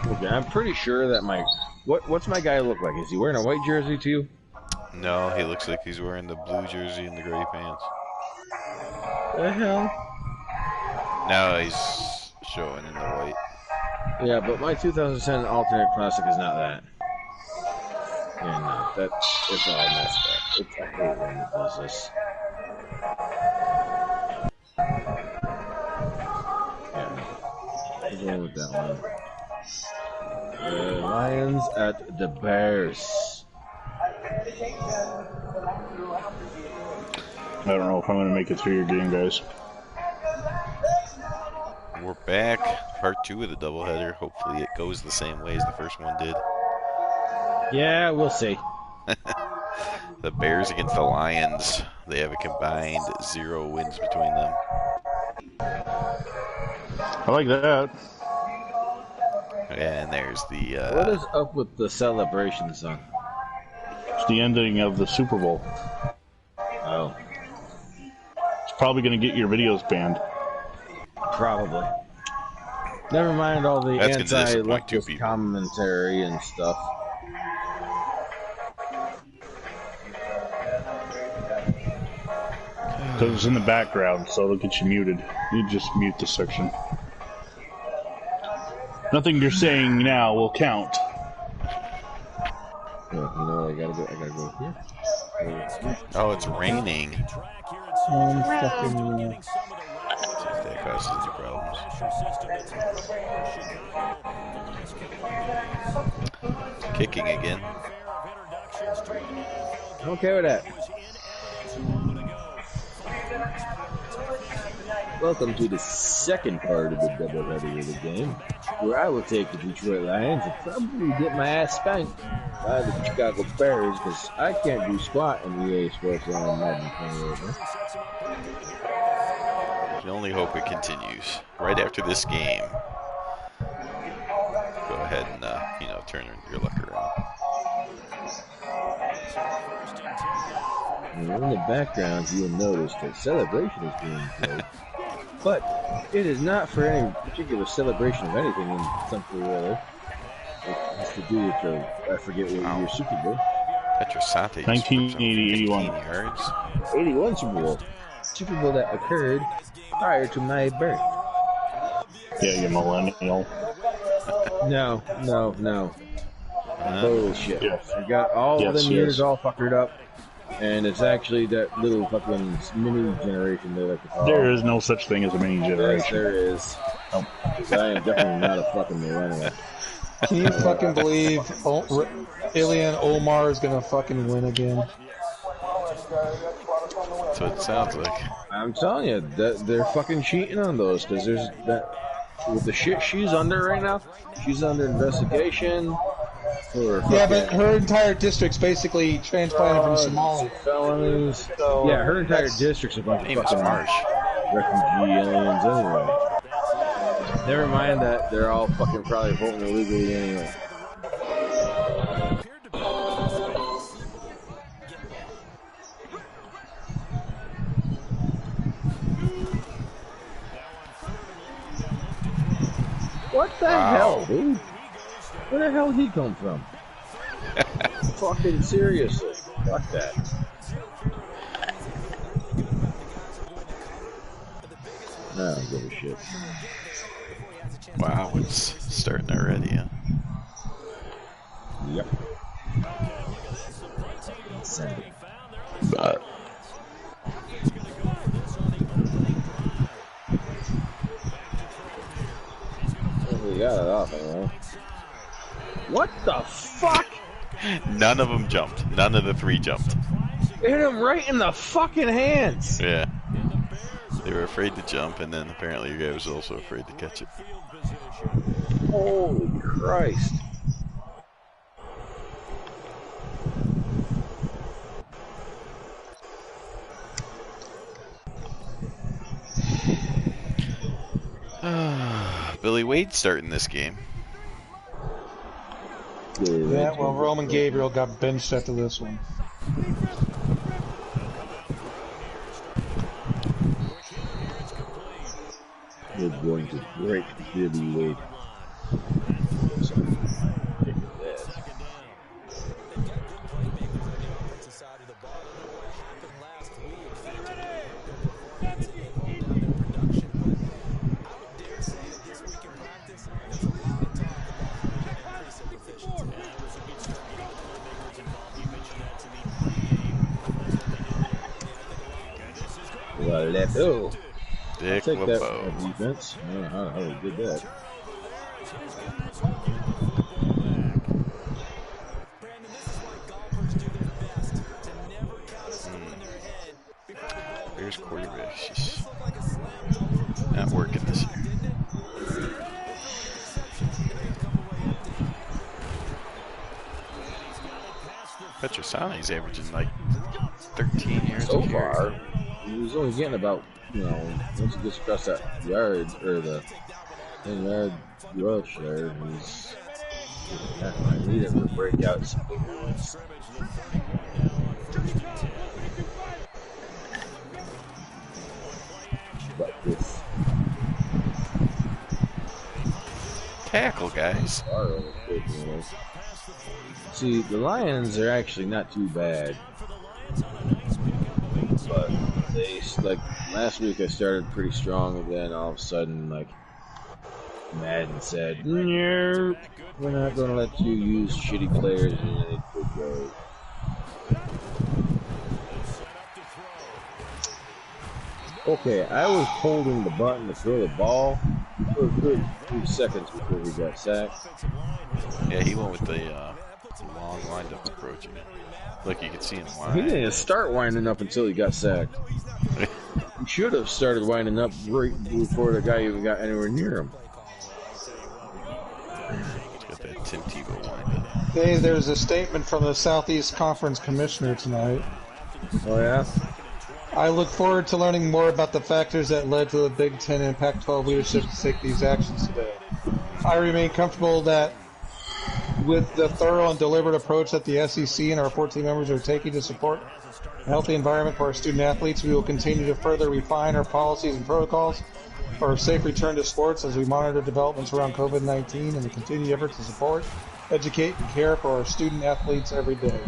Okay, I'm pretty sure that what's my guy look like? Is he wearing a white jersey too? No, he looks like he's wearing the blue jersey and the gray pants. The hell? Now he's showing in the white. Yeah, but my 2010 alternate classic is not that. Yeah, no, it's all messed up. I hate when it does this. Yeah, I'm going with that one. Lions at the Bears. I don't know if I'm going to make it through your game, guys. We're back. Part 2 of the doubleheader. Hopefully it goes the same way as the first one did. Yeah, we'll see. The Bears against the Lions. They have a combined 0 wins between them. I like that. And there's the... What is up with the celebration song? It's the ending of the Super Bowl. Oh. It's probably going to get your videos banned. Probably. Never mind all the anti-leftist commentary and stuff. Because it's in the background, so it'll get you muted. You just mute this section. Nothing you're saying now will count. Yeah, you know, I gotta go here. Oh, it's raining. Fucking... See if that causes any problems. Kicking again. I'm okay with that. Welcome to the second part of the doubleheader of the game, where I will take the Detroit Lions and probably get my ass spanked by the Chicago Bears because I can't do squat in EA Sports on Madden 28. You can only hope it continues. Right after this game, go ahead and turn your luck around. And in the background, you'll notice that celebration is being played, but it is not for any particular celebration of anything in something really. It has to do with I forget what year Super Bowl. Petrosante. 1980, 81. Yards. 81 Super Bowl. Super Bowl that occurred prior to my birth. Yeah, you millennial. No. Bullshit. Yes. I got all them years all fuckered up, and it's actually that little fucking mini generation that I could call. There is no such thing as a mini generation. Yes, there is. Oh. Because I am definitely not a fucking millennial. Can you fucking believe Ilyan Omar is gonna fucking win again? That's what it sounds like. I'm telling you, that they're fucking cheating on those, because there's that with the shit she's under right now. She's under investigation for yeah, but her entire district's basically transplanted from Somalia. Felonies. So yeah, her entire district's a bunch of fucking refugee aliens anyway. Never mind that they're all fucking probably voting illegally anyway. What the hell, dude? Where the hell did he come from? Fucking seriously. Fuck that. I don't give a shit. Wow, it's starting already, huh? Yep. Send it. But We got it off anyway. What the fuck? None of them jumped. None of the 3 jumped. It hit him right in the fucking hands. Yeah. They were afraid to jump, and then apparently your guy was also afraid to catch it. Holy Christ. Billy Wade starting this game. Yeah, well, Roman Gabriel got benched after this one. We're going to break Billy Wade. LeBeau. I'll Dick take that for LeBeau. my defense. I don't know how he did that. Bears quarterback. She's not working this year. Petrosani's averaging like 13 yards So a carry. far, he was only getting about, once he gets across that yard, or the 10-yard rush there, he's I need him to break out some big ones. But this Tackle, guys. See, the Lions are actually not too bad. But they, like, last week I started pretty strong, and then all of a sudden, like, Madden said, "No, we're not going to let you use shitty players in any good way." Okay, I was holding the button to throw the ball for a good 3 seconds before we got sacked. Yeah, he went with the long wind-up approach. Look, you can see him wind. He didn't even start winding up until he got sacked. He should have started winding up right before the guy even got anywhere near him. He's got that Tim Tebow wind-up. Hey, there's a statement from the Southeast Conference Commissioner tonight. Oh, yeah? I look forward to learning more about the factors that led to the Big Ten and Pac-12 leadership to take these actions today. I remain comfortable that with the thorough and deliberate approach that the SEC and our 14 members are taking to support a healthy environment for our student athletes, we will continue to further refine our policies and protocols for a safe return to sports as we monitor developments around COVID-19 and the continued efforts to support, educate, and care for our student athletes every day.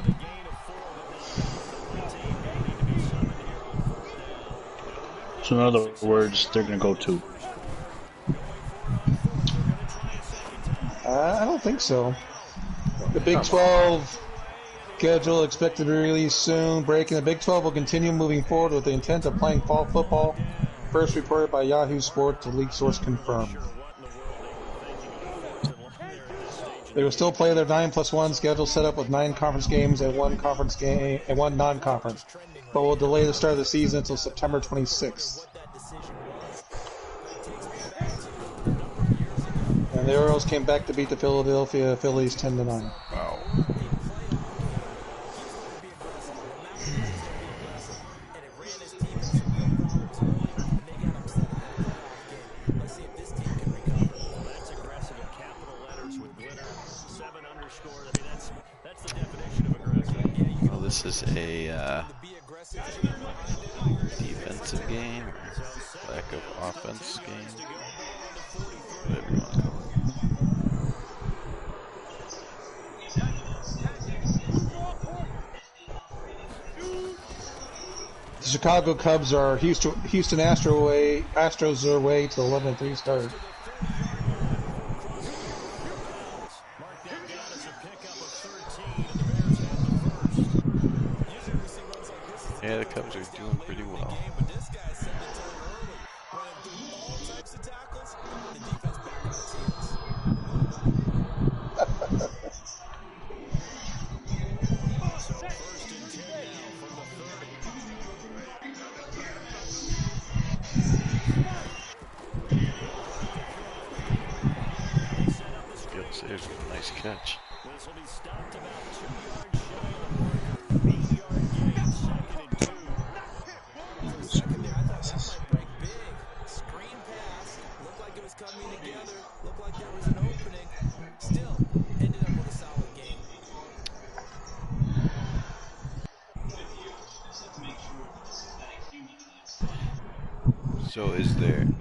So in other words, they're going to go 2. I don't think so. The Big 12 schedule expected to be released soon. Breaking the Big 12 will continue moving forward with the intent of playing fall football. First reported by Yahoo Sports, the league source confirmed. They will still play their 9+1 schedule set up with 9 conference games and 1 conference game and 1 non-conference, but will delay the start of the season until September 26th. And the Orioles came back to beat the Philadelphia Phillies 10-9. Wow. Well, this is a defensive game, or lack of offense game, whatever you want to call it. The Chicago Cubs are Houston Astros are away to the 11-3 start. Yeah, the Cubs are doing pretty well. There's a nice catch.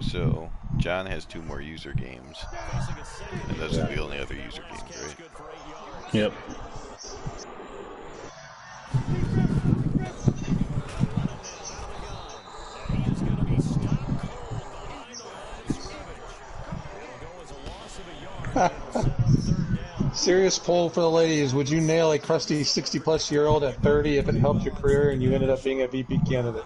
So John has 2 more user games, and those those are the only other user games, right? Yep. Serious poll for the ladies. Would you nail a crusty 60-plus-year-old at 30 if it helped your career and you ended up being a VP candidate?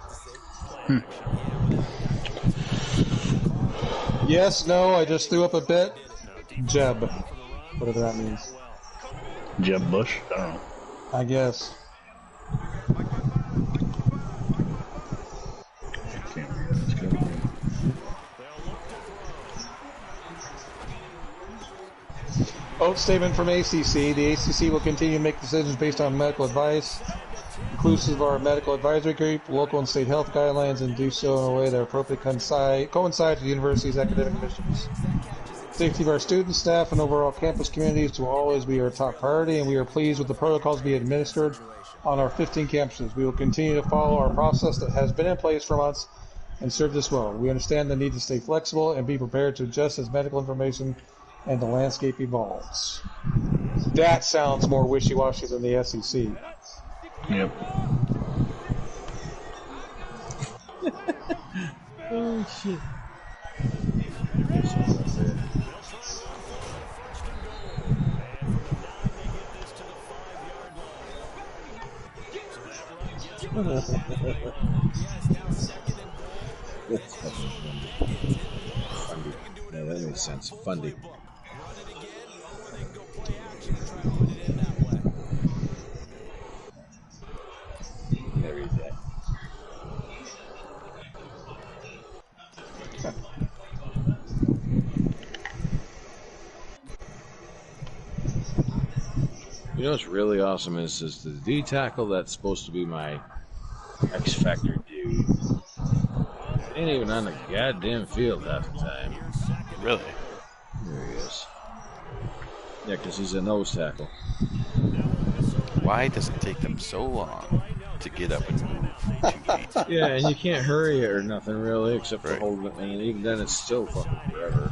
Yes, no, I just threw up a bit. Jeb. Whatever that means. Jeb Bush? I don't know. I guess. Can't read it. It's good. Vote statement from ACC. The ACC will continue to make decisions based on medical advice, inclusive of our medical advisory group, local and state health guidelines, and do so in a way that appropriately coincides with the university's academic missions. Safety of our students, staff, and overall campus communities will always be our top priority, and we are pleased with the protocols being administered on our 15 campuses. We will continue to follow our process that has been in place for months and served us well. We understand the need to stay flexible and be prepared to adjust as medical information and the landscape evolves. That sounds more wishy-washy than the SEC. Yep. Oh, shit. That's fucking fundy. Yeah, that makes sense. Fundy. There is that. You know what's really awesome is the D tackle that's supposed to be my X Factor dude. Ain't even on the goddamn field half the time. Really? There he is. Yeah, because he's a nose tackle. Why does it take them so long to get up and move 2 feet? Yeah, and you can't hurry it or nothing really, except for Right. holding it. And even then, it's still fucking forever.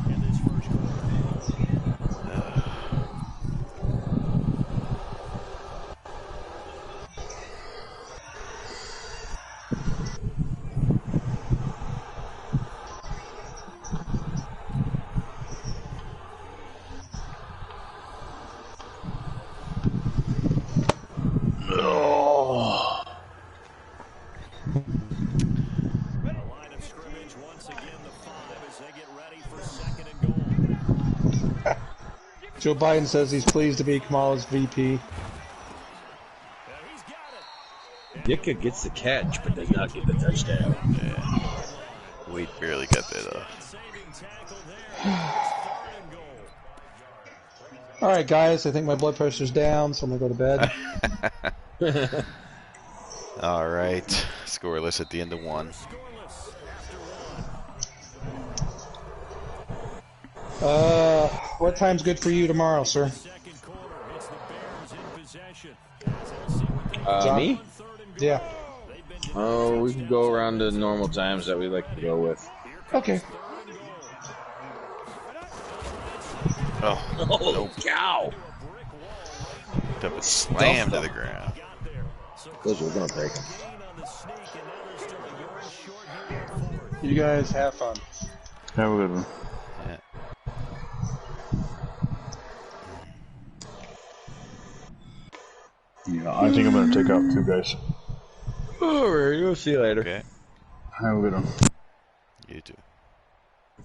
Joe Biden says he's pleased to be Kamala's VP. Ditka gets the catch, but does not get the touchdown. Yeah. Wade barely got that off. All right, guys, I think my blood pressure's down, so I'm going to go to bed. All right. Scoreless at the end of 1. What time's good for you tomorrow, sir? Me? Yeah. Oh, we can go around the normal times that we like to go with. Okay. Oh, Oh, cow! picked up and slammed to the ground. Those are gonna break him. You guys have fun. Have a good one. Yeah. Yeah, I think I'm gonna take out 2 guys. Alright, we'll see you later. Okay. Have a good one. You too.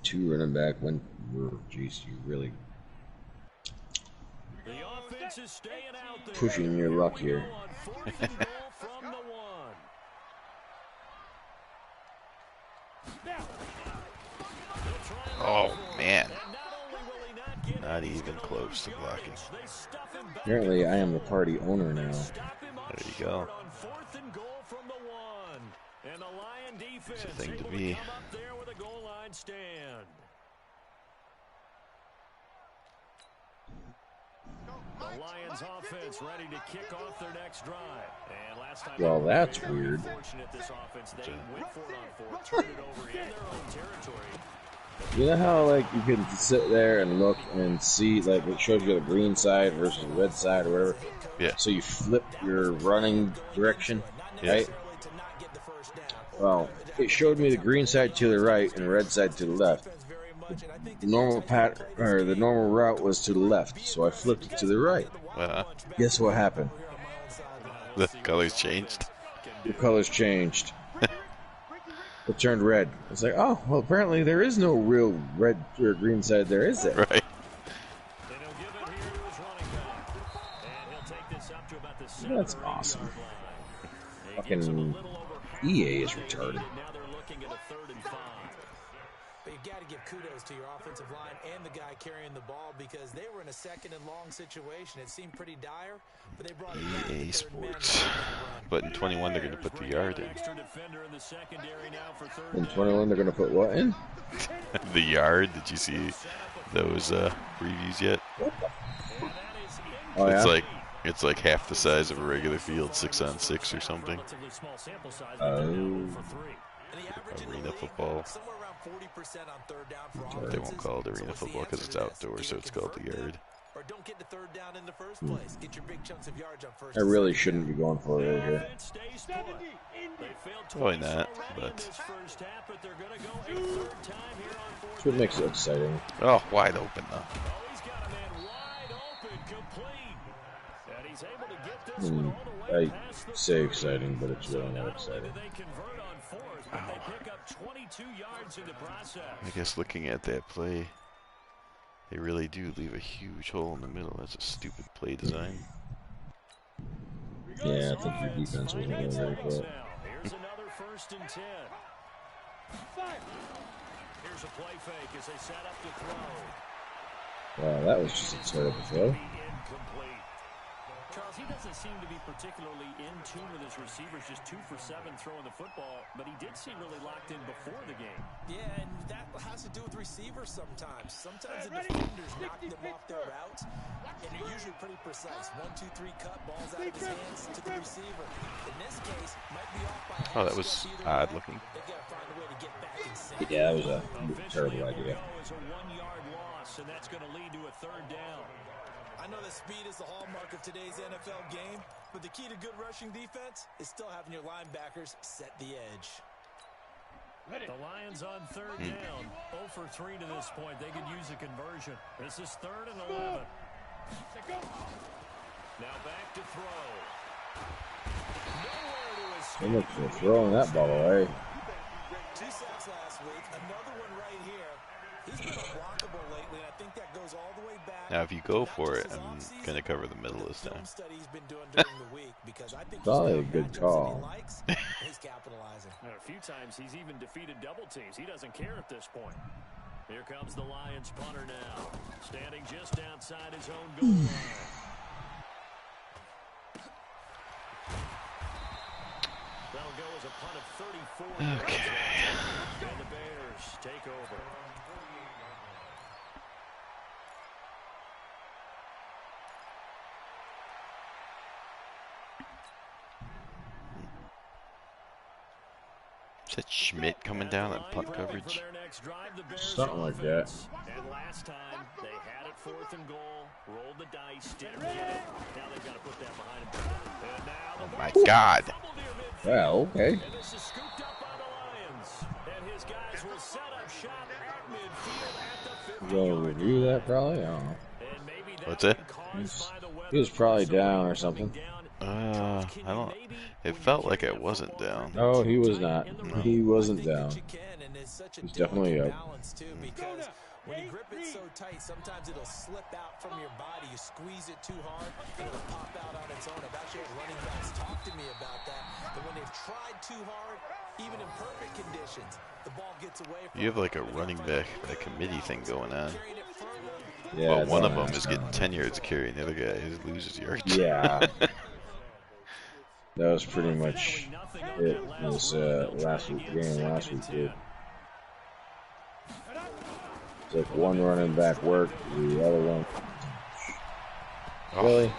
2 running back, 1. Oh, jeez, you really pushing your luck here. Oh, man. Not even close to blocking. Apparently, I am the party owner now. There you go. It's a thing to be. The Lions offense ready to kick off their next drive. And last time Well, that's weird. Fortunate this offense, they went for it on 4th, turned it over in their own territory. You know how like you can sit there and look and see like it shows you the green side versus the red side or whatever. Yeah. So you flip your running direction, Yeah. right? Well, it showed me the green side to the right and the red side to the left. The normal the normal route was to the left, so I flipped it to the right. Guess what happened? The colors changed. The colors changed. It turned red. It's like, oh, well, apparently there is no real red or green side there, is there? Right. That's awesome. Fucking EA is retarded. But you've got to give kudos to your offensive line and the guy carrying the ball because they were in a second and long situation. It seemed pretty dire, but they brought EA Sports. But in 21, they're going to put the yard in. In 21, they're going to put what in? The yard. Did you see those previews yet? Oh, yeah? It's like half the size of a regular field, 6-on-6 or something. Arena football. They won't call it arena football because it's outdoors, so it's called the yard. I really shouldn't be going for it right here. Probably not, but... That's what makes it exciting. Oh, wide open, though. I say exciting, but it's really not exciting. I guess looking at that play, they really do leave a huge hole in the middle. That's a stupid play design. Yeah, I think your defense wasn't really ready for it. Here's another 1st and 10. Here's a play fake as they set up to throw. Wow, that was just a terrible throw. Charles, he doesn't seem to be particularly in tune with his receivers, just 2 for 7 throwing the football, but he did seem really locked in before the game. Yeah, and that has to do with receivers sometimes. Sometimes the defenders knock them off their routes, and they're usually pretty precise. 1, 2, 3 cut, balls out of his hands to the receiver. In this case, might be off by Oh, that was odd looking. They've got to find a way to get back in sync. Yeah, that was a terrible idea. It's a 1-yard loss, and that's going to lead to a 3rd down. I know that speed is the hallmark of today's NFL game, but the key to good rushing defense is still having your linebackers set the edge. The Lions on 3rd down. 0 for 3 to this point. They could use a conversion. This is 3rd and 11. Now back to throw. Nowhere to escape. So much for throwing that ball away. 2 sacks last week. Another one right here. He's been unblockable lately, and I think that goes all the way back. Now, if you go for it, I'm going to cover the middle this time. Probably a good call. He's capitalizing. And a few times he's even defeated double teams. He doesn't care at this point. Here comes the Lions punter now, standing just outside his own goal line. That'll go as a punt of 34. Okay. And the Bears take over. Is that Schmidt coming down on punt coverage? Something like that. And last time they had it 4th and goal, rolled the dice, didn't get it. Now they've got to put that behind them. And now Oh my God! Well, okay. and this is scooped up by the Lions. And his guys will set up shop at midfield at the 50. We'll review that probably. I don't know. And maybe What's it? He was probably down or something. I don't. It felt like it wasn't down. No, he was not. He wasn't down. He's definitely up. When you grip it so tight, sometimes it'll slip out from your body. You squeeze it too hard, and it'll pop out on its own. I've actually had running backs talk to me about that. But when they've tried too hard, even in perfect conditions, the ball gets away from You have like a running back committee thing going on. Yeah, Well, one of them is getting 10 yards of carry, and the other guy loses yards. Yeah. That was pretty much it. It was last week game last week, dude. It's like one running back worked, the other one. Oh. Really? I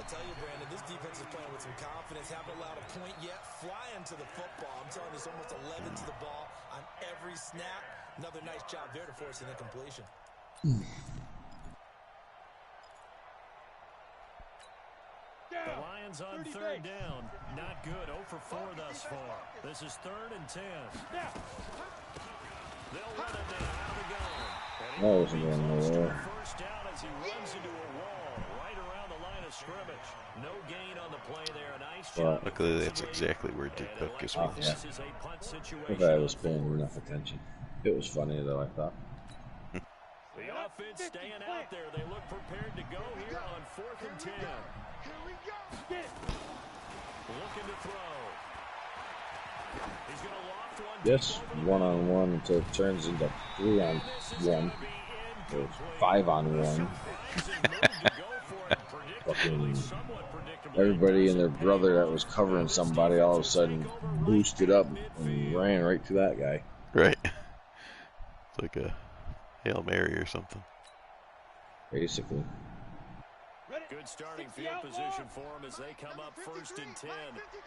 tell you, Brandon, this defense is playing with some confidence. Bears haven't allowed a point yet. Flying to the football. I'm telling you, there's almost 11 to the ball on every snap. Another nice job there to force an incompletion. The Lions on third down. Not good. 0 for 4 thus far. This is 3rd and 10. They'll run it now out of the gun. That wasn't going nowhere. First down as he runs into a wall right around the line of scrimmage. No gain on the play there. A nice job. Luckily, that's exactly where Dick Butkus Oh, was. yeah. If I was paying enough attention. It was funny, though, I thought. The offense staying out there. They look prepared to go here on 4th and 10. Looking to throw. He's going to loft one. Yes, 1-on-1 until it turns into 3-on-1 or 5-on-1. Fucking everybody and their brother that was covering somebody all of a sudden boosted up and ran right to that guy. Right. It's like a Hail Mary or something. Basically. Good starting field position for them as they come up 1st and 10,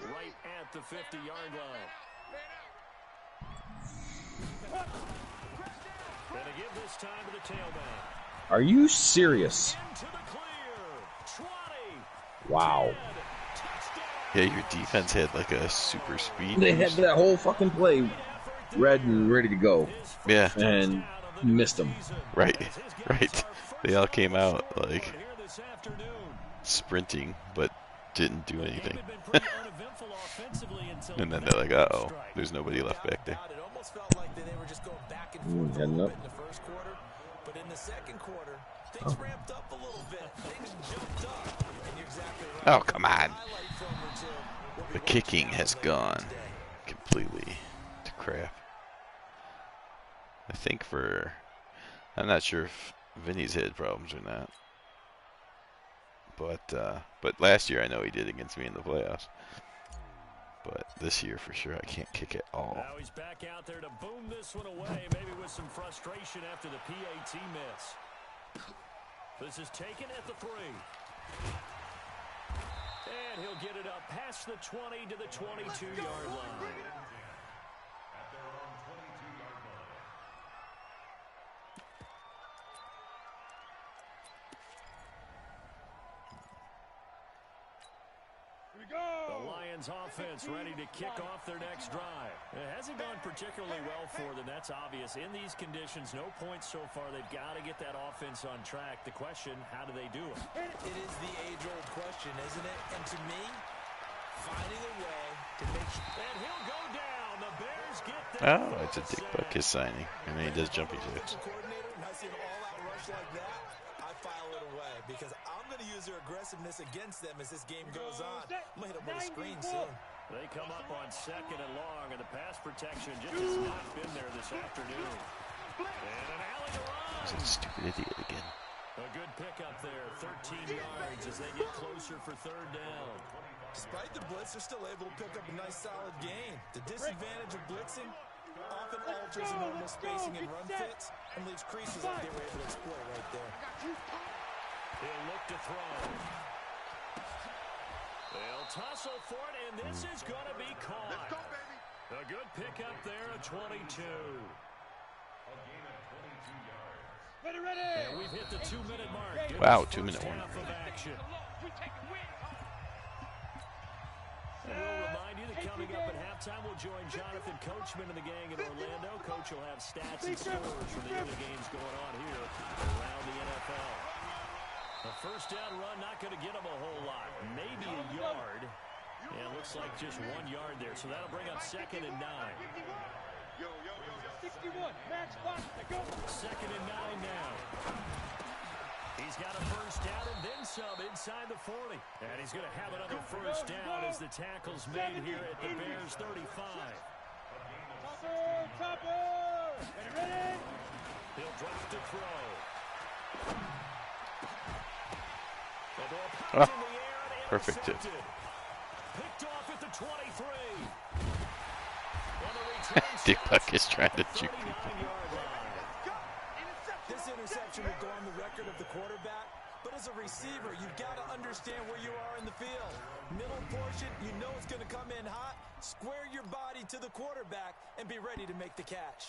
right at the 50-yard line. Going to give this time to the tailback. Are you serious? Into the clear. 20. Wow. Yeah, your defense had like a super speed. They had that whole fucking play read and ready to go. Yeah. And missed them. Right. Right. They all came out like sprinting, but didn't do anything. And then they're like, uh-oh, there's nobody left back there. It almost felt like they were just going back and forth a little bit in the first quarter. But in the second quarter, things ramped up a little bit. Things jumped up. And you're exactly right. Oh, come on. The kicking has gone completely to crap. I think I'm not sure if Vinny's had problems or not. But last year I know he did against me in the playoffs. But this year for sure I can't kick at all. Now he's back out there to boom this one away, maybe with some frustration after the PAT miss. This is taken at the 3. And he'll get it up past the 20 to the 22-yard line. The Lions offense ready to kick off their next drive. It hasn't gone particularly well for them. That's obvious. In these conditions, no points so far. They've got to get that offense on track. The question, how do they do it? It is the age-old question, isn't it? And to me, finding a way to make sure. And he'll go down. The Bears get there. Oh, it's a Dick Butkus signing. I mean, he does jumpy jacks. Coordinator, and I see an all-out rush like that, I file it away because I'm going to use their aggressiveness against them as this game goes on. I'm going to hit them with a screen soon. They come up on 2nd and long, and the pass protection just has not been there this afternoon. And an alley to run. He's a stupid idiot again. A good pickup there, 13 yards as they get closer for 3rd down. Despite the blitz, they're still able to pick up a nice solid gain. The disadvantage of blitzing often alters the normal spacing and run fits and leaves creases like they were able to exploit right there. He'll look to throw. They'll tussle for it, and this is going to be caught. A good pickup there at 22. And we've hit the 2-minute mark. Wow, 2-minute one. And we'll remind you that coming up at halftime, we'll join Jonathan Coachman and the gang in Orlando. Coach will have stats and scores from the other games going on here around the NFL. A first down run, not going to get him a whole lot. Maybe a yard. Yeah, it looks like just 1 yard there. So that'll bring up 2nd and 9. 2nd and 9 now. He's got a first down and then some inside the 40. And he's going to have another first down as the tackle's made here at the Bears 35. He'll drop to throw. Oh, perfect tip. Picked off at the 23. Dick Butkus trying to juke people. This interception will go on the record of the quarterback But as a receiver, you've got to understand where you are in the field. Middle portion, you know it's going to come in hot. Square your body to the quarterback and be ready to make the catch.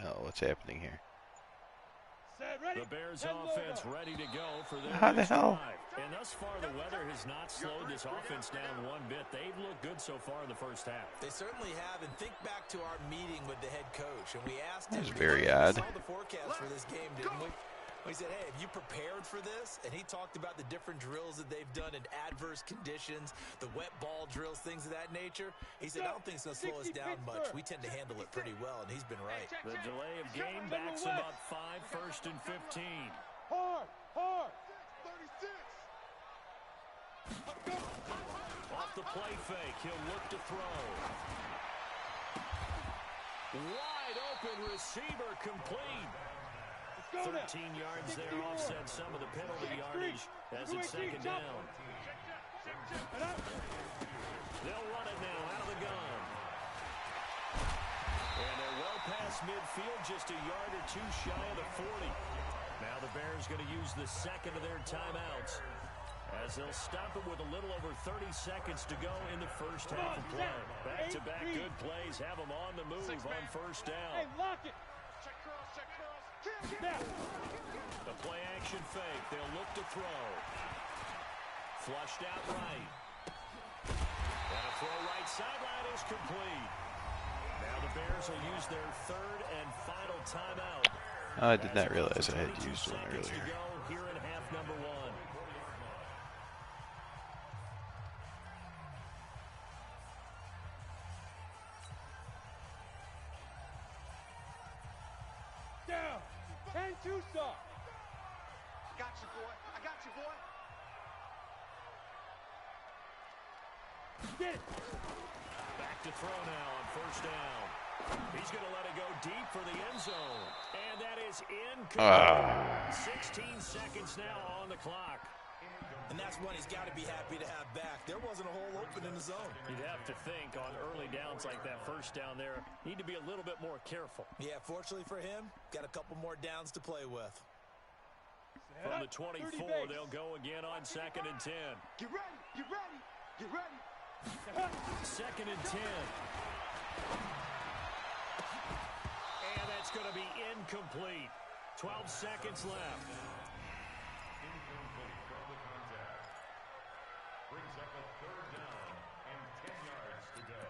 Oh, what's happening here? The Bears offense ready to go for their How the next hell? drive. And thus far, the weather has not slowed this offense down one bit. They've looked good so far in the first half. They certainly have. And think back to our meeting with the head coach, and we asked him. That was very we odd. saw the forecast for this game, didn't we? We said, hey, have you prepared for this? And he talked about the different drills that they've done in adverse conditions, the wet ball drills, things of that nature. He said, I don't think it's going to slow us down much. We tend to handle it pretty well, and he's been right. The delay of game backs him up 5, 1st and 15. Hard. Off the play fake, he'll look to throw. Wide open receiver complete. 13 yards there, offset some of the penalty yardage as it's second down. They'll run it now out of the gun. And they're well past midfield, just a yard or two shy of the 40. Now the Bears going to use the second of their timeouts as they'll stop it with a little over 30 seconds to go in the first half of play. Back-to-back good plays have them on the move on first down. Hey, lock it. Check cross. The play action fake. They'll look to throw. Flushed out right. And a throw right sideline is complete. Now the Bears will use their third and final timeout. I did not realize I had used one seconds to earlier. go here in half number one. Down. And two stop. I got you, boy. Get it. Back to throw now on first down. He's going to let it go deep for the end zone. And that is incomplete. 16 seconds now on the clock. And that's one he's got to be happy to have back. There wasn't a hole open in the zone. You'd have to think on early downs like that first down there, need to be a little bit more careful. Yeah, fortunately for him, got a couple more downs to play with. From the 24, they'll go again on 2nd and 10. Get ready. Second and 10. And that's going to be incomplete. 12 seconds left. Incomplete from the contact. Brings up a 3rd down and 10 yards to go.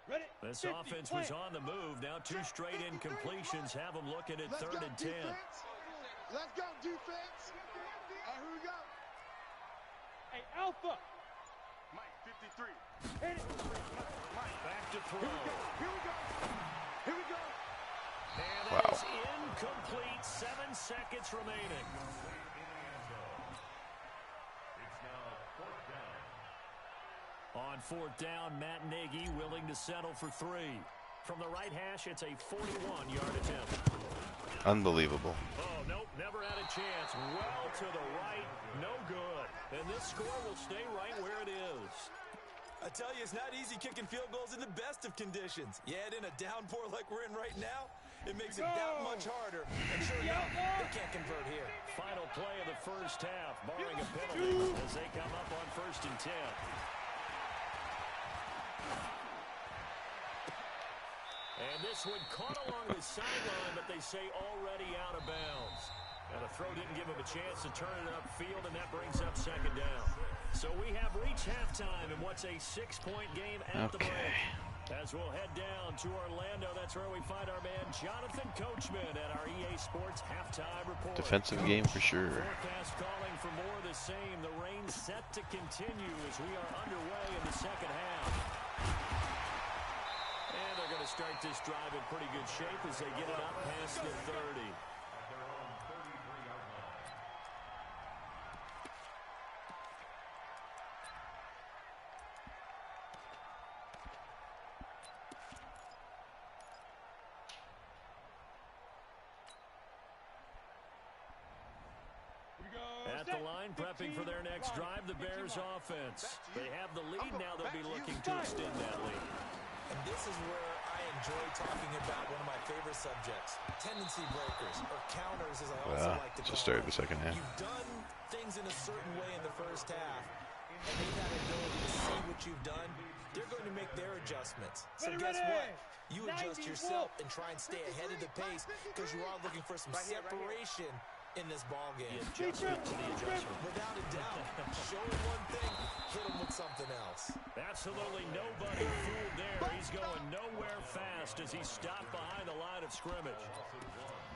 Ready. This 50, offense play. was on the move. Now 2 straight incompletions have them looking at 3rd and 10. Let's go, defense. Here we go. Hey, Alpha. Mike, 53. Hit it. Back to throw. Here we go. And that is incomplete. 7 seconds remaining. It's now 4th down. On 4th down, Matt Nagy willing to settle for 3. From the right hash, it's a 41-yard attempt. Unbelievable. Oh, nope, never had a chance. Well to the right, no good. And this score will stay right where it is. I tell you, it's not easy kicking field goals in the best of conditions. Yet in a downpour like we're in right now, it makes it that much harder. And sure enough, they can't convert here. Final play of the first half, barring a penalty, as they come up on 1st and 10. And this one caught along the sideline, but they say already out of bounds. And the throw didn't give him a chance to turn it upfield, and that brings up 2nd down. So we have reached halftime in what's a 6-point game at the break. As we'll head down to Orlando, that's where we find our man Jonathan Coachman at our EA Sports halftime report. Defensive game for sure. Forecast calling for more of the same. The rain set to continue as we are underway in the second half. And they're going to start this drive in pretty good shape as they get it up past the 30. At the line, prepping for their next drive, the Bears offense. They have the lead, now they'll be looking to extend that lead. And this is where I enjoy talking about one of my favorite subjects, tendency breakers, or counters as I also like to call just started them. the second half. You've done things in a certain way in the first half, and they've had the ability to see what you've done. They're going to make their adjustments. So guess what? You adjust yourself and try and stay ahead of the pace because you are looking for some separation in this ball game. The adjustment to the adjustment. Without a doubt. Show him one thing, hit him with something else. Absolutely nobody fooled there. He's going nowhere fast as he's stopped behind the line of scrimmage.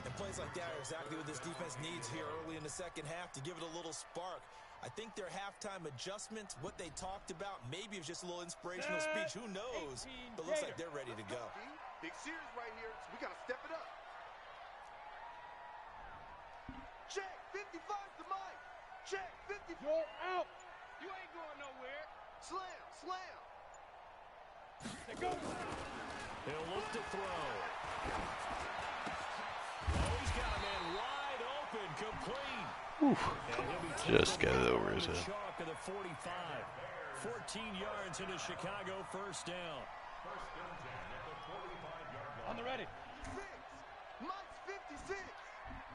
And plays like that are exactly what this defense needs here early in the second half to give it a little spark. I think their halftime adjustments, what they talked about, maybe it was just a little inspirational speech. Who knows? But looks like they're ready to go. Big series right here, so we got to step it up. Check, 55's the mic. Check, 50. You're out. You ain't going nowhere. Slam, slam. They go. He'll look to throw. Oh, he's got a man wide open, complete. Just got it over his head. Chalk of the 45. 14 yards into Chicago, first down. On the ready. 6. Mike's 56.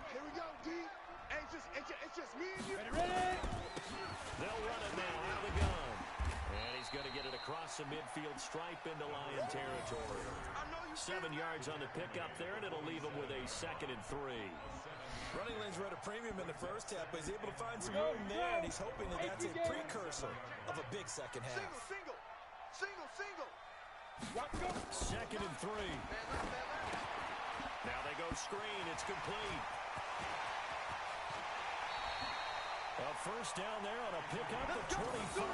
Here we go, D. Hey, it's just me and you. Ready. They'll run it now out of the gun. And he's going to get it across the midfield stripe into Lion territory. 7 yards on the pickup there, and it'll leave him with a 2nd and 3. Running lanes were at a premium in the first half, but he's able to find some room there, and he's hoping that that's a precursor of a big second half. Single. 2nd and 3. Now they go screen. It's complete. A first down there on a pickup of 25.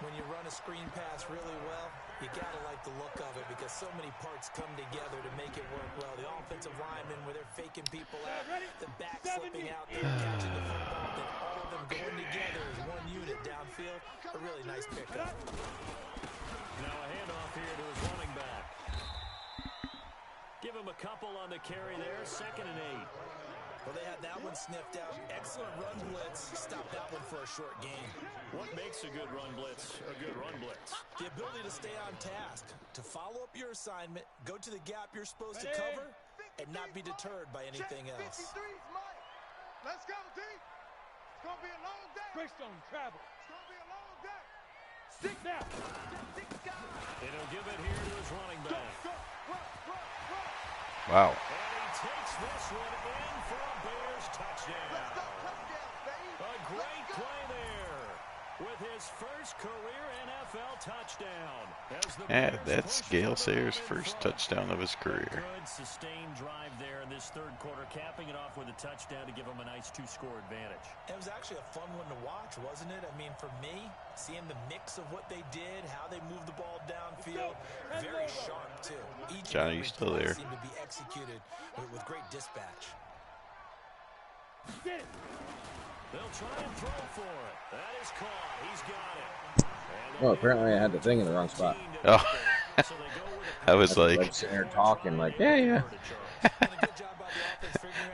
When you run a screen pass really well, you got to like the look of it because so many parts come together to make it work well. The offensive linemen, where they're faking people out, the back slipping out there, catching the football, then all of them going together as one unit downfield. A really nice pickup. Now a handoff here to his running back. Give him a couple on the carry there, 2nd and 8. Well, they had that one sniffed out. Excellent run blitz. Stop that one for a short gain. What makes a good run blitz a good run blitz? The ability to stay on task, to follow up your assignment, go to the gap you're supposed to cover, and not be deterred by anything else. 53's Mike. Let's go, D. It's going to be a long day. Greystone travel. It's going to be a long day. Stick now. And he'll give it here to his running back. Wow. And he takes this one in for a Bears touchdown. A great play there with his first career NFL touchdown. That's Gale Sayers' first touchdown of his career. Good sustained drive there in this third quarter, capping it off with a touchdown to give him a nice 2-score advantage. It was actually a fun one to watch, wasn't it? I mean, for me, seeing the mix of what they did, how they moved the ball downfield, very sharp too. Each Johnny, you still there? Seemed to be executed with great dispatch. Get it. They'll try and throw for it. That is caught. He's got it. Oh, apparently I had the thing in the wrong spot. Oh, I was like, sitting there talking, like, yeah.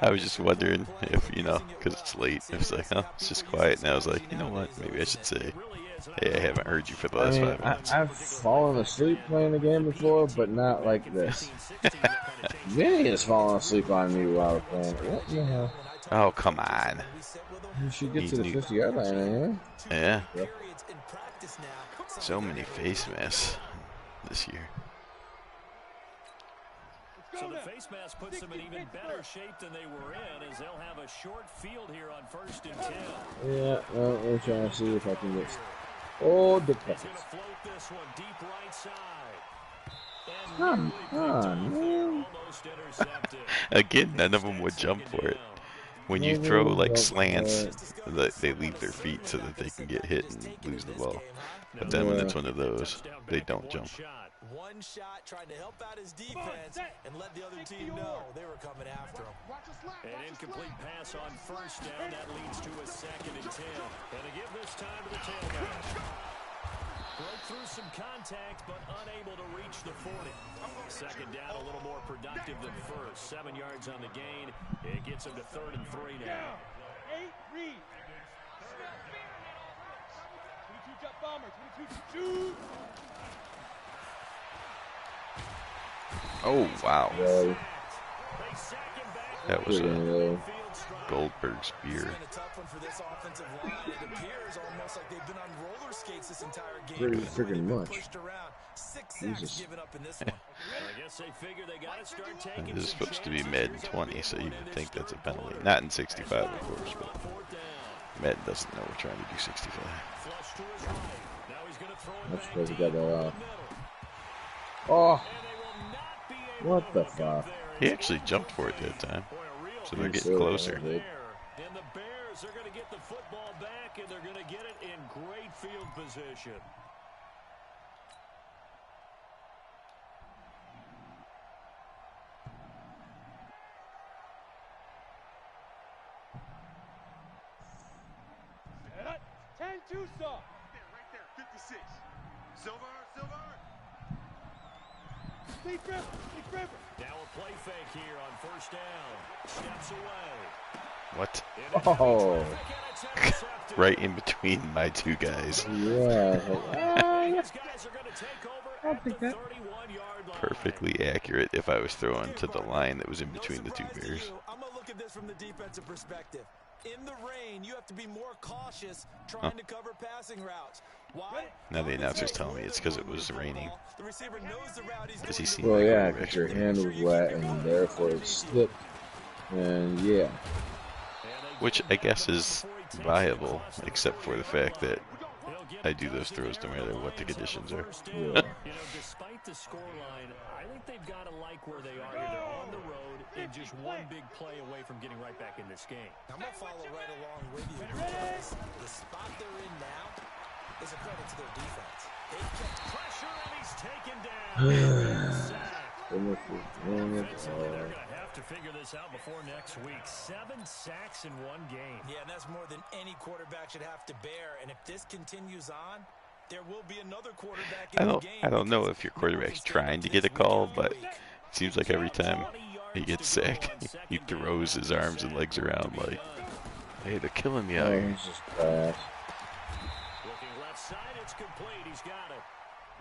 I was just wondering if, because it's late. It was like, it's just quiet. And I was like, you know what? Maybe I should say, hey, I haven't heard you for the last 5 minutes. I've fallen asleep playing the game before, but not like this. Vinny has fallen asleep on me while we're playing it. What the hell? Oh, come on. You should get to the 50-yard line anyway. Yeah. Yep. So many face masks this year. So the face mask puts them in even better shape than they were in, as they'll have a short field here on 1st and 10. Yeah, well, we're trying to see if I can get Oh, the He's pass. going to float this one deep right side. And Come nearly picked on, off there, man. almost intercepted. Again, none of them Instead, would jump second for it. down. When you throw Nobody like jumped slants, for they leave their feet so that they can get hit and lose the ball. But then when Yeah. it's one of those, they don't jump. One shot trying to help out his defense and let the other team know they were coming after him. An incomplete pass on first down. That leads to a 2nd and 10. And to give this time to the tailback. Broke through some contact, but unable to reach the 40. Second down, a little more productive than first. 7 yards on the gain. It gets him to 3rd and 3 now. 8 read. 22 jump bomber. 22 shoot. Oh, wow. Really? That was Freaking a really. Goldberg spear. It's been a tough one for this offensive line. It appears almost like they've been on roller skates this entire game. Pretty Even though they've freaking been much. pushed around. 6 Jesus. sacks given up in this one. I guess they figure they got to start taking This is some supposed to be chances. Madden 20, so you would think that's a penalty. Not in 65, of course, but Madden doesn't know we're trying to do 65. Flush to his right. Now he's going to throw it That's back supposed to deep get that over off. the middle. Oh, And they will not be able what to the hook up fuck? there. He actually jumped for it that time, Boy, a real so they're He getting should, closer. dude. And the Bears are going to get the football back, and they're going to get it in great field position. Set up. 10 Tucson. Right there, 56. Silver. Lead River. Now a play fake here on first down. Steps away. What? Oh. Right in between my two guys. Yeah. These guys are going to take over at the 31-yard line. Perfectly accurate if I was throwing to the line that was in between the two surprise to bears. you, I'm going to look at this from the defensive perspective. In the rain, you have to be more cautious trying to cover passing routes. Why? Now the announcer's telling me it's because it was raining. The receiver knows the route he's Does he going see? to. Well, yeah, because your hand was wet and therefore it slipped. And yeah. Which I guess is viable, except for the fact that I do those throws no matter what the conditions are. Yeah. You know, despite the scoreline, I think they've got to like where they are here. They're on the road and just one big play away from getting right back in this game. I'm going to follow right along with you because the spot they're in now is a credit to their defense. They kept pressure and he's taken down. Offensively, they're going to have to figure this out before next week. 7 sacks in one game. Yeah, and that's more than any quarterback should have to bear. And if this continues on, there will be another quarterback in the game. I don't know if your quarterback's trying to get a call, but it seems like every time he gets sacked, he throws his arms and legs around like, hey, they're killing me out Oh, here. he's just fast. Looking left side, it's complete. He's got it.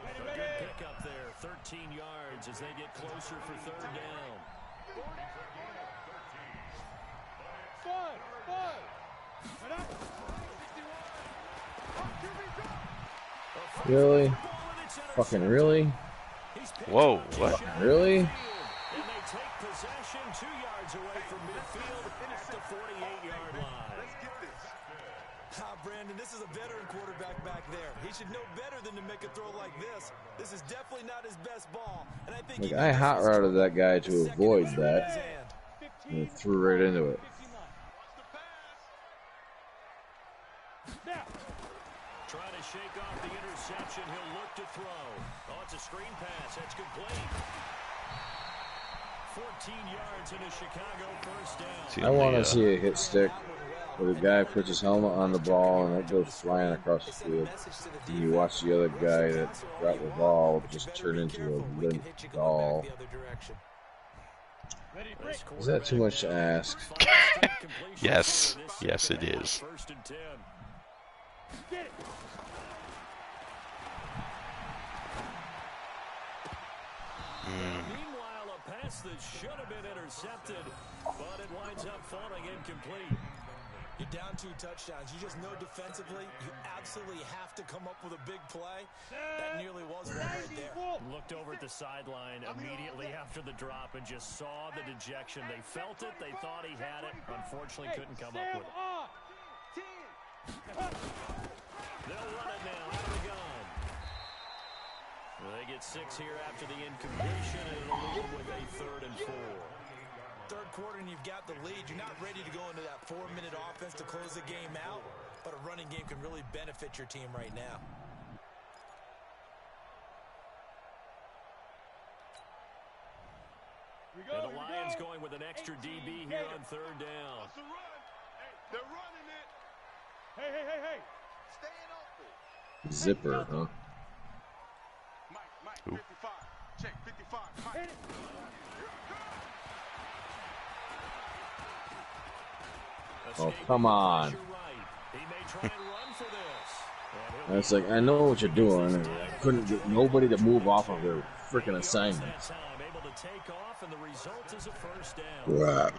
A good pickup there, 13 yards as they get closer for 3rd down. Five. Really? Fucking really? Whoa, what? Really? And they take possession 2 yards away from midfield at the 48-yard line. Let's get this. Brandon, this is a veteran quarterback back there. He should know better than to make a throw like this. This is definitely not his best ball. And I think Like, I hot routed that guy to avoid that and threw right into it. Trying to shake off the interception. He'll look to throw. Oh, it's a screen pass. That's complete. 14 yards in a Chicago first down. I want to see a hit stick where the guy puts his helmet on the ball and it goes flying across the field. And you watch the other guy that got the ball just turn into a limp doll. Is that too much to ask? Yes, yes it is. First and 10. Meanwhile, a pass that should have been intercepted, but it winds up falling incomplete. You're down 2 touchdowns. You just know defensively, you absolutely have to come up with a big play. That nearly was one right there. Looked over at the sideline immediately after the drop and just saw the dejection. They felt it. They thought he had it. Unfortunately, couldn't come up with it. They'll run it now out of the gun. They get 6 here after the incompletion, and it'll leave them with a 3rd and 4. Third quarter and you've got the lead. You're not ready to go into that 4-minute offense to close the game out, but a running game can really benefit your team right now. And the Lions going with an extra DB here on 3rd down. It's a run. Hey, they're running it. Hey. Staying open. Zipper, huh? Mike, 55. Check 55. Mike. Oh, come on. He may try and run for this. And it's like, I know what you're doing. And I couldn't get nobody to move off of their freaking assignment. Able to take off, and the result is a 1st down. Right.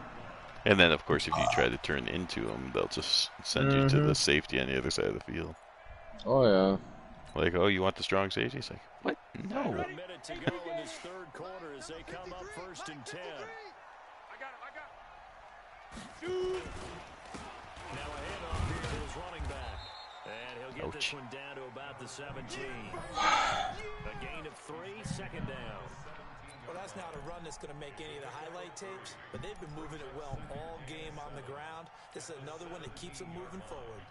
And then, of course, if you try to turn into them, they'll just send you to the safety on the other side of the field. Oh, yeah. Like, oh, you want the strong safety? It's like, what? No. A minute to go in this 3rd quarter as they come up 1st and 10. I got it. Shoot. Now a handoff here to his running back. And he'll get this one down to about the 17. A gain of 3, 2nd down. Well, that's not a run that's going to make any of the highlight tapes, but they've been moving it well all game on the ground. This is another one that keeps them moving forward.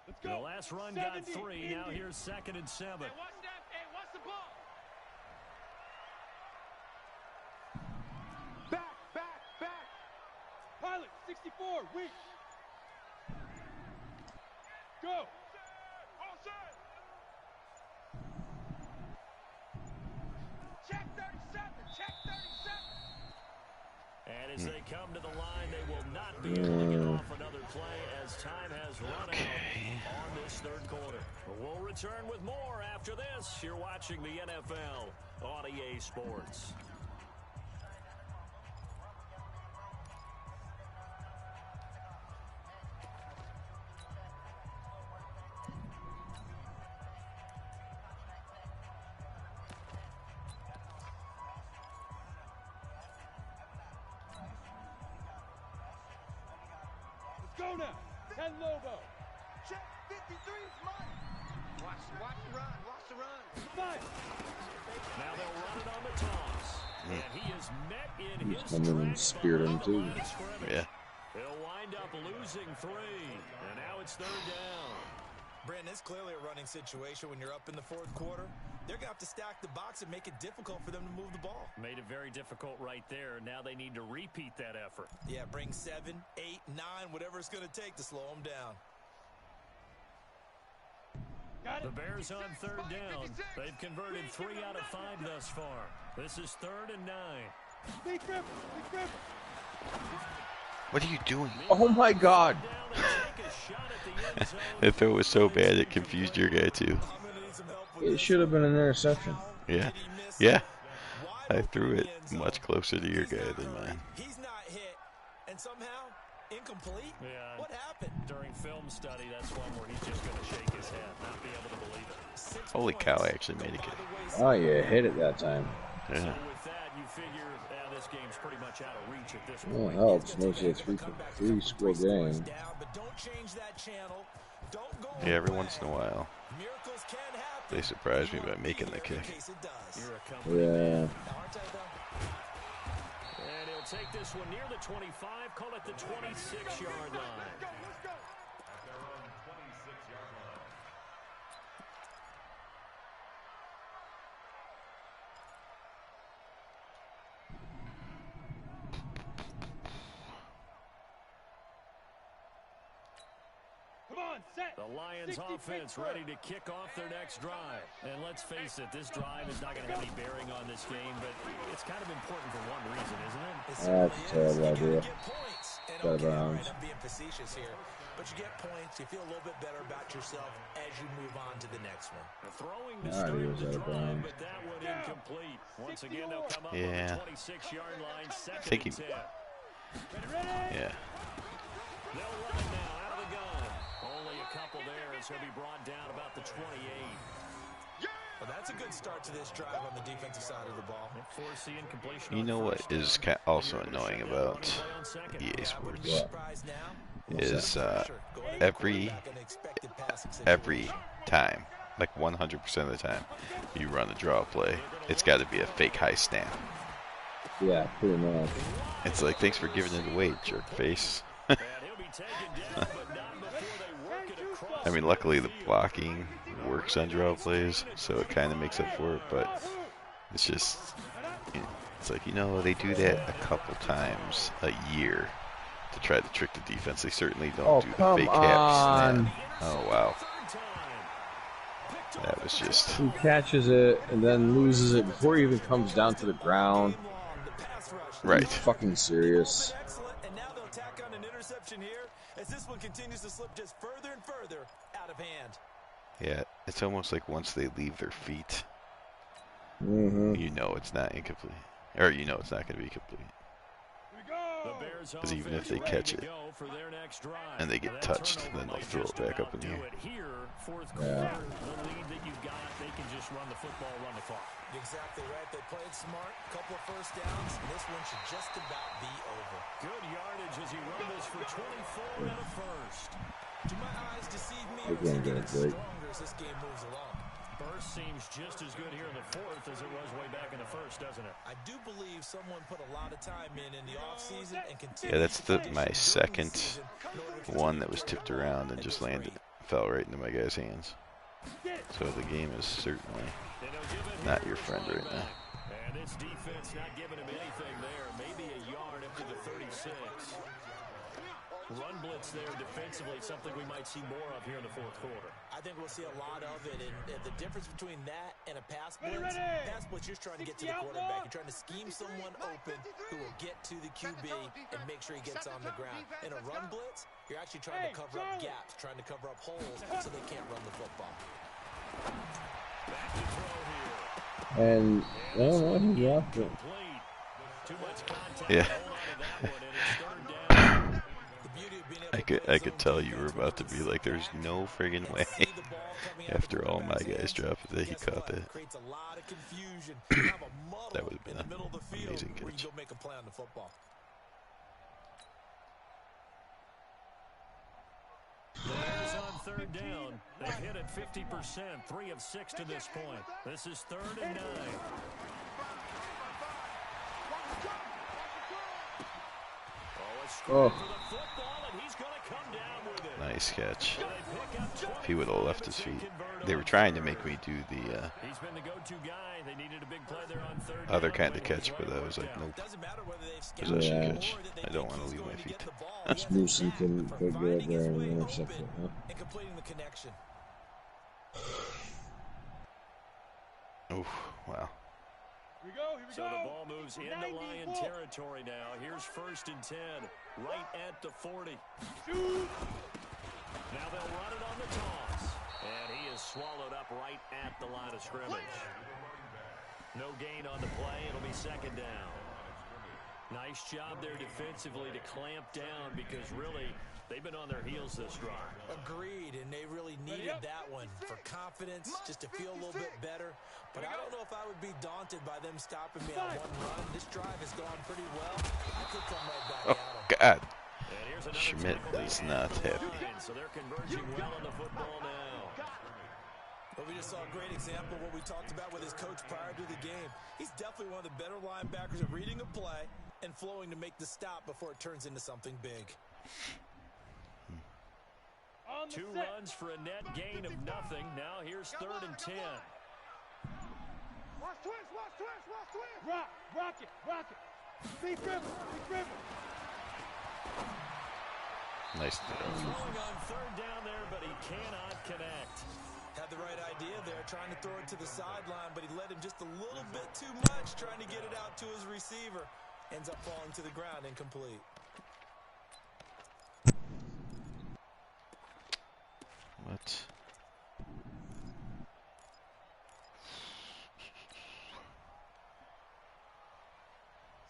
Let's go. The last run got 3. Now here's 2nd and 7. Hey, watch that. Hey, watch the ball. Back. Pilot, 64, weak. Go. All set. Check 37. And as they come to the line, they will not be able to get off another play as time has run out on this 3rd quarter. We'll return with more after this. You're watching the NFL on EA Sports. Go now. 10 Lobo. Check 53 is mine. Watch the run. 5. Now they'll run it on the toss. And he is met in his Coming and tracks speared him, behind the too. line of scrimmage. Yeah. He'll wind up losing 3. And now it's 3rd down. Brandon, it's clearly a running situation when you're up in the 4th quarter. They're going to have to stack the box and make it difficult for them to move the ball. Made it very difficult right there. Now they need to repeat that effort. Yeah, bring 7, 8, 9, whatever it's going to take to slow them down. The Bears on 3rd down. They've converted 3 out of 5 thus far. This is 3rd and 9. Big grip. What are you doing? Oh, my God. The throw was so bad it confused your guy, too. It should have been an interception. Yeah. I threw it much closer to your guy than mine. He's not hit, and somehow incomplete? Yeah. What happened? During film study, that's one where he's just going to shake his head, not be able to believe it. 6 Holy points. cow, I actually made a kick. Oh, yeah, hit it that time. So Yeah. with that, you figure this game's pretty much out of reach at this Well, point. it helps. Mostly a three-score game. Down, but don't change that channel. Don't go Yeah, every away. once in a while. Miracles can happen. They surprised me by making the kick. In case it does. You're a company Yeah. man. And he'll take this one near the 25, call it the 26-yard line. At their own 26-yard line. Come on, set. The Lions 60 offense feet ready to kick off their next drive. And let's face it, this drive is not going to have any bearing on this game, but it's kind of important for one reason, isn't it? That's a terrible idea. Get points. And Got okay, all Browns. right, I'm being facetious here, but you get points. You feel a little bit better about yourself as you move on to the next one. Throwing to Ah, he start was the out of drive, bounds. but that one incomplete. Once again, they'll come up Yeah. on the 26-yard line, second Think he- and 10. Yeah. They'll run it now out of the gun. Only a couple there as he'll be brought down about the 28. Well, that's a good start to this drive on the defensive side of the ball. Force the incompletion You on know what first is down. also You're gonna annoying shut down about running play on EA Sports Yeah. is every time, like 100% of the time, you run a draw play, it's got to be a fake high snap. Yeah, pretty much. It's like, thanks for giving it away, jerk face. I mean, luckily the blocking works on draw plays, so it kind of makes up for it, but it's just, it's like, they do that a couple times a year to try to trick the defense. They certainly don't do the fake half snap. Oh, wow. That was just... He catches it and then loses it before he even comes down to the ground. Right. Are you fucking serious? And now they'll tack on an interception here as this one continues to slip just further and further out of hand. Yeah, it's almost like once they leave their feet, you know it's not incomplete. Or you know it's not going to be complete. Because even if they catch it and they get touched, then they'll throw it back up in the air. Yeah. Exactly right. They played smart. Couple of first downs. And this one should just about be over. Good yardage as he run this for 24 and a first. Do my eyes deceive me, They're or is going it to getting get a break. stronger as this game moves along? Burst seems just as good here in the fourth as it was way back in the first, doesn't it? I do believe someone put a lot of time in the offseason and continues. Yeah, that's my second one that was tipped around and just fell right into my guy's hands. So the game is certainly not your friend right now. And this defense not giving him anything there. Maybe a yard up to the 36. Run blitz there defensively, something we might see more of here in the fourth quarter. I think we'll see a lot of it, and the difference between that and a pass blitz, you're just trying to get to the quarterback. You're trying to scheme someone open who will get to the QB and make sure he gets on the ground. In a run blitz, you're actually trying to cover up gaps, trying to cover up holes so they can't run the football. Back to throw here. And, he left it. Too much contact. Yeah. Hold on to that one, and it's third down. I could tell you were about to be like, there's no friggin' way. After all my guys dropped it, he caught that. That would have been an amazing catch. The Bears on third down. They've hit it 50%, 3 of 6 to this point. This is 3rd and 9. Oh. Nice catch. If he would have left his feet. They were trying to make me do the other kind of catch, but I was like, nope. Possession catch. I don't want to leave my feet. Newsom can go up there and intercept it, huh? Oof, wow. So the ball moves into Lion territory now. Here's 1st and 10, right at the 40. Now they'll run it on the toss. And he is swallowed up right at the line of scrimmage. No gain on the play. It'll be 2nd down. Nice job there defensively to clamp down because really they've been on their heels this drive. Agreed, and they really needed that one for confidence, just to feel a little bit better. But I don't know if I would be daunted by them stopping me on one run. This drive has gone pretty well. I could come right back at them. God. Schmidt is not happy. So they're converging well on the football now. Well, we just saw a great example of what we talked about with his coach prior to the game. He's definitely one of the better linebackers at reading a play and flowing to make the stop before it turns into something big. 2 runs for a net gain of nothing. Now here's 3rd and 10. Watch twist. Rock it. Be driven. Nice. Throwing on 3rd down there, but he cannot connect. Had the right idea there, trying to throw it to the sideline, but he let him just a little bit too much, trying to get it out to his receiver. Ends up falling to the ground, incomplete. What?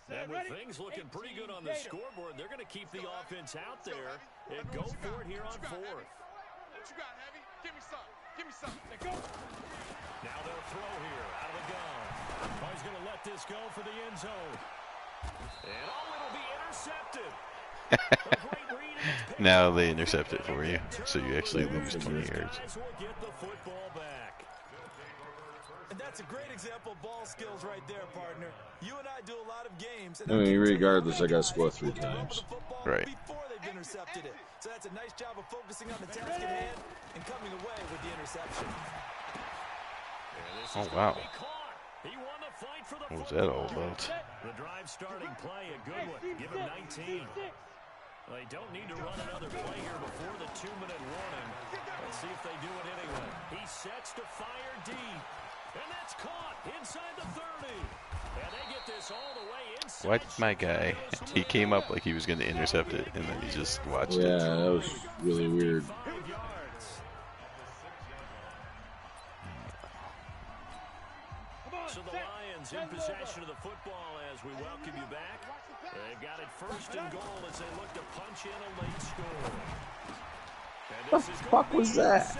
And with things looking pretty good on the scoreboard, they're going to keep the offense out there and go for it here on 4th. What you got, Heavy? Give me some. Go. Now they'll throw here out of the gun. Oh, he's going to let this go for the end zone. And it'll be intercepted. Now they intercept it for you, so you actually lose 20 yards. And that's a great example of ball skills right there, partner. You and I do a lot of games. I mean, regardless, I got to score 3 times. Right. Before they've intercepted it. So that's a nice job of focusing on the task at hand and coming away with the interception. Oh, wow. What was that all about? The drive starting play, a good one. Give him 19. They don't need to run another play here before the 2-minute warning. Let's see if they do it anyway. He sets to fire deep. And that's caught inside the 30. And they get this all the way inside. What, my guy? He came up like he was going to intercept it, and then he just watched it. Yeah, that was really weird. So the Lions in possession of the football as we welcome you back. They've got it 1st and goal as they look to punch in a late score. What the fuck was that?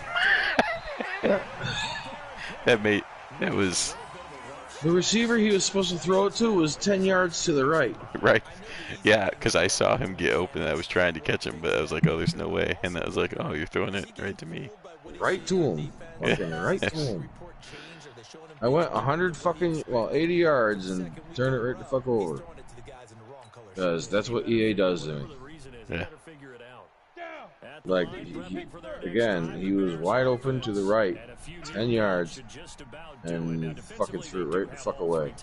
That was... The receiver he was supposed to throw it to was 10 yards to the right. Right. Yeah, because I saw him get open. I was trying to catch him, but I was like, oh, there's no way. And I was like, oh, you're throwing it right to me. Right to him. Fucking right to him. I went 80 yards and turned it right the fuck over. Because that's what EA does to me. Yeah. Like, again, he was wide open to the right, 10 yards, and fucking threw it right the fuck away.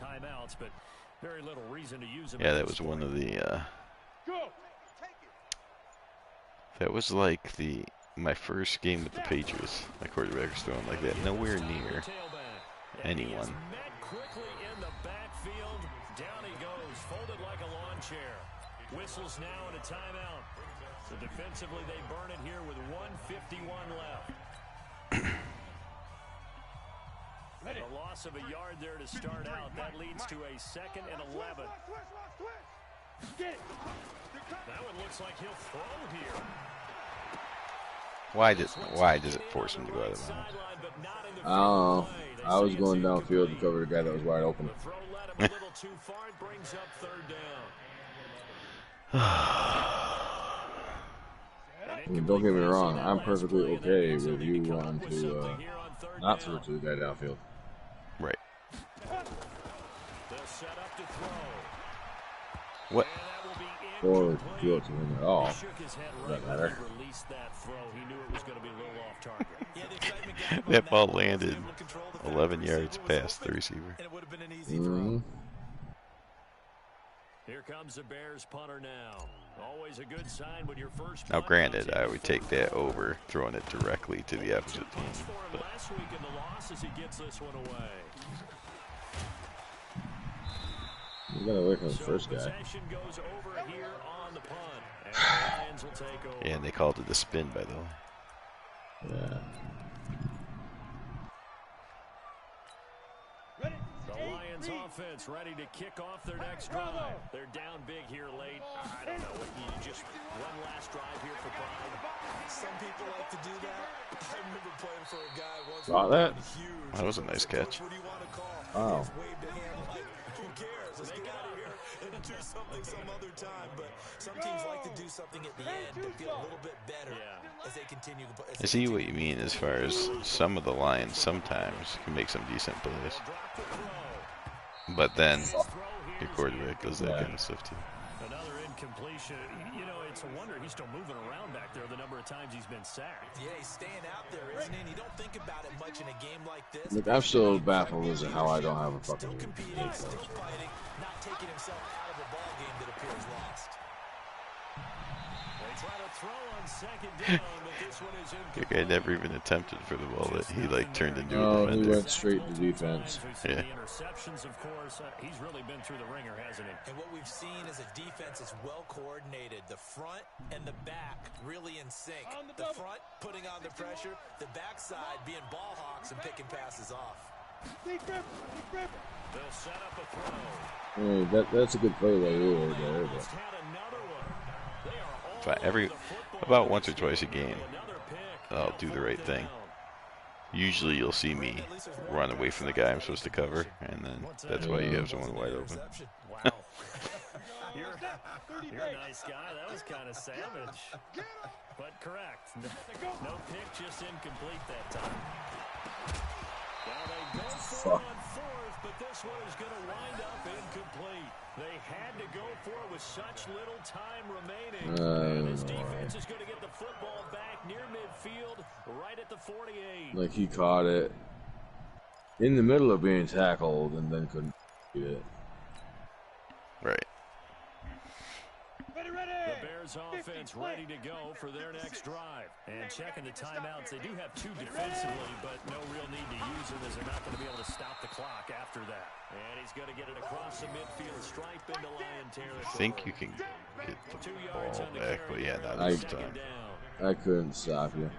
Yeah, that was one of the, that was like my first game with the Patriots. My quarterback was throwing like that, nowhere near anyone. Down he goes, folded like a lawn chair. Whistles now and a timeout. So defensively, they burn it here with 1:51 left. A loss of a yard there to start out. That leads to a 2nd and 11. That one looks like he'll throw here. Why does it force him to go out of bounds? I don't know. I was going downfield to cover the guy that was wide open. The throw led him a little too far. It brings up 3rd down. I mean, don't get me wrong, I'm perfectly okay with you wanting to not throw to the guy downfield. Right. They'll set up to throw. What? Or throw it to him at all. Doesn't matter. That ball landed 11 yards past the receiver. Here comes the Bears punter now. Always a good sign when your first. Now, granted, I would take that over throwing it directly to the opposite team. But last week in the loss as he gets this one away. You got away from the first guy. Goes over here on the punt, and the Lions will take over. Yeah, and they called it a spin, by the way. Yeah. The Lions offense ready to kick off their next drive. They're down big here late. I don't know what you just one last drive here for pride. Some people like to do that. I remember playing for a guy once. Saw that? That was a nice catch. What do you want to call? Wow. Waved a hand like, who cares? Let's get out of here and do something some other time. But some teams like to do something at the end to feel a little bit better as they continue. I see what you mean as far as some of the Lions sometimes can make some decent plays. But then your quarterback does that kind of stuff too. Another incompletion. You know, it's a wonder he's still moving around back there the number of times he's been sacked. Yeah, he's staying out there, isn't he? And you don't think about it much in a game like this. Look, I'm still baffled as to how I don't have a fucking still competing, still fighting, not taking himself out of a ball game that appears lost. They try to throw on 2nd down, but this one is The guy never even attempted for the ball that he like turned into Oh, a he defender. went straight to defense. Yeah. The interceptions, of course, he's really been through the ringer, hasn't he? And what we've seen is a defense is well coordinated. The front and the back really in sync. The front putting on the pressure, the backside being ball hawks and picking passes off. They'll set up a throw. I mean, that's a good play by you over there. But. Had another one. They are all But about once or twice a game, I'll do the right thing. Usually you'll see me run away from the guy I'm supposed to cover, and then that's why you have someone wide open. Wow. You're a nice guy. That was kind of savage. But correct. No pick, just incomplete that time. Now they go for it on fourth, but this one is going to wind up incomplete. They had to go for it with such little time remaining. And his defense is going to get the football back near midfield, right at the 48. Like he caught it in the middle of being tackled and then couldn't do it. Right. The Bears offense ready to go for their next drive. And checking the timeouts, they do have 2 defensively, but no real need to use them as they're not going to be able to stop the clock after that. And he's going to get it across the midfield stripe into Lion territory. I think you can get the ball back, but yeah, not this time. I couldn't stop you.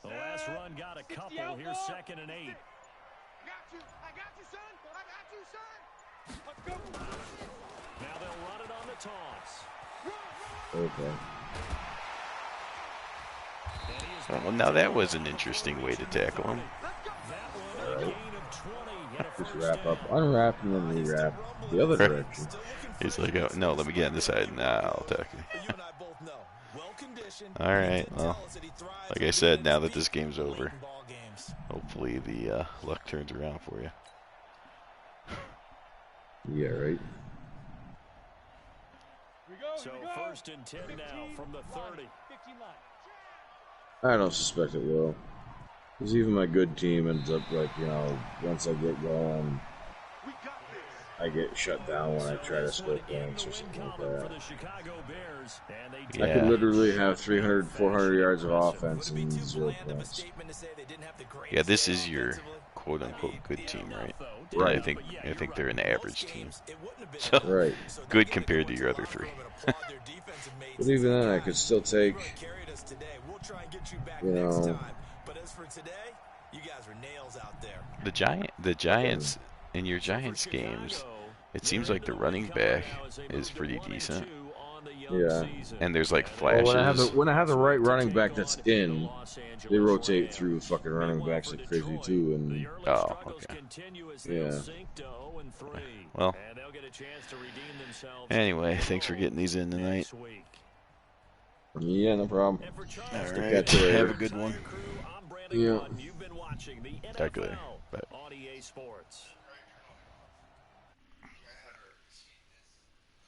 The last run got a couple. Here's 2nd and 8. I got you, son. I got you, son. Let's go. Now they'll run it on the toss. Okay. Well, now that was an interesting way to tackle him. Alright. Just wrap up, unwrap, and then rewrap the other direction. He's like, oh, no, let me get on this side. Nah, I'll tackle you. Alright, well, like I said, now that this game's over, hopefully the luck turns around for you. Yeah, right. So 1st and 10 now from the 30. I don't suspect it will. Because even my good team ends up, like, you know, once I get going, I get shut down when I try to score points or something like that. Yeah. I could literally have 300, 400 yards of offense and 0 points. Yeah, this is your quote-unquote good team, right? Right. I think they're an average team. So, right. Good compared to your other 3. But even then, I could still take, you know, the Giants in your Giants games, it seems like the running back is pretty decent. Yeah. And there's like flashes. Well, when I have the right running back that's in, they rotate through fucking running backs like crazy too. And oh, okay. Yeah. Well. Anyway, thanks for getting these in tonight. Yeah, no problem. All right. Have a good one. Yeah. Talk to you later. Bye.